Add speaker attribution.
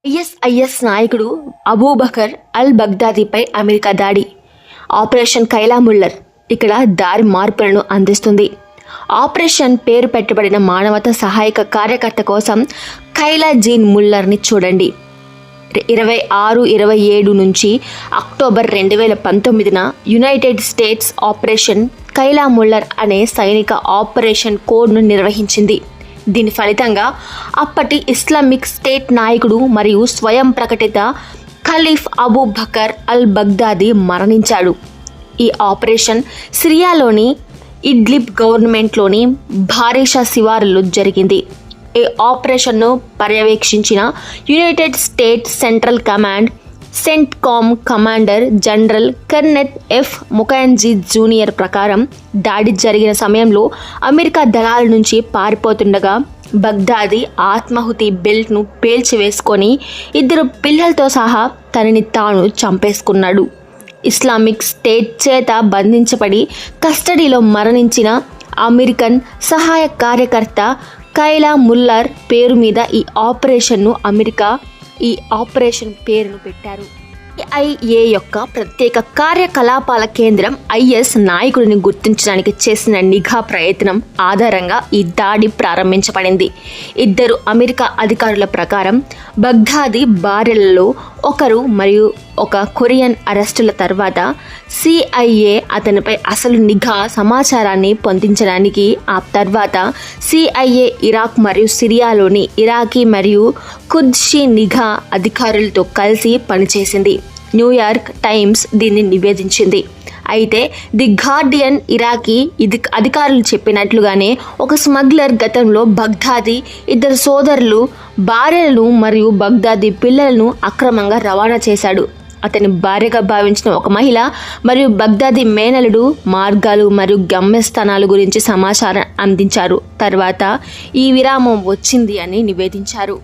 Speaker 1: ISIS నాయకుడు అబూబకర్ అల్ బగ్దాదీపై America దాడి. Operation కైలా Muller ఇక్కడ దారి మార్పులను అందిస్తుంది. ఆపరేషన్ పేరు పెట్టబడిన మానవతా సహాయక కార్యకర్త కోసం కైలా జీన్ ముల్లర్ని చూడండి. 26-27 నుంచి అక్టోబర్ 2019న యునైటెడ్ స్టేట్స్ ఆపరేషన్ కైలా ముల్లర్ అనే సైనిక ఆపరేషన్ కోడ్ను నిర్వహించింది. దీని ఫలితంగా అప్పటి ఇస్లామిక్ స్టేట్ నాయకుడు మరియు స్వయం ప్రకటిత ఖలీఫ్ అబూబకర్ అల్ బగ్దాదీ మరణించాడు. ఈ ఆపరేషన్ సిరియాలోని ఇడ్లిబ్ గవర్నమెంట్లోని భారీషా శివారులో జరిగింది. ఈ ఆపరేషన్ను పర్యవేక్షించిన United States central command CENTCOM commander general Kenneth F Mukherjee junior ప్రకారం దాడి జరిగిన సమయంలో అమెరికా దళాల నుంచి పారిపోతుండగా బగ్దాదీ ఆత్మాహుతి బెల్ట్ను పేల్చివేసుకొని 2 పిల్లలతో సహా తనని తాను చంపేసుకున్నాడు. ఇస్లామిక్ స్టేట్ చేత బంధించబడి కస్టడీలో మరణించిన అమెరికన్ సహాయ కార్యకర్త కైలా ముల్లర్ పేరు మీద అమెరికా ఈ ఆపరేషన్ పేరును పెట్టారు. CIA యొక్క ప్రత్యేక కార్యకలాపాల కేంద్రం ఐఎస్ నాయకుడిని గుర్తించడానికి చేసిన నిఘా ప్రయత్నం ఆధారంగా ఈ దాడి ప్రారంభించబడింది. 2 అమెరికా అధికారుల ప్రకారం బగ్దాదీ భార్యలలో ఒకరు మరియు ఒక కొరియన్ అరెస్టుల తర్వాత CIA అతనిపై అసలు నిఘా సమాచారాన్ని పొందించడానికి ఆ తర్వాత CIA ఇరాక్ మరియు సిరియాలోని ఇరాకీ మరియు కుర్దిష్ నిఘా అధికారులతో కలిసి పనిచేసింది. న్యూయార్క్ టైమ్స్ దీన్ని నివేదించింది. అయితే ది గార్డియన్ ఇరాకీ అధికారులు చెప్పినట్లుగానే ఒక స్మగ్లర్ గతంలో బగ్దాదీ 2 సోదరులు భార్యలను మరియు బగ్దాదీ పిల్లలను అక్రమంగా రవాణా చేశాడు. అతని భార్యగా భావించిన ఒక మహిళ మరియు బగ్దాదీ మేనలుడు మార్గాలు మరియు గమ్యస్థానాల గురించి సమాచారం అందించారు. తర్వాత ఈ విరామం వచ్చింది అని నివేదించారు.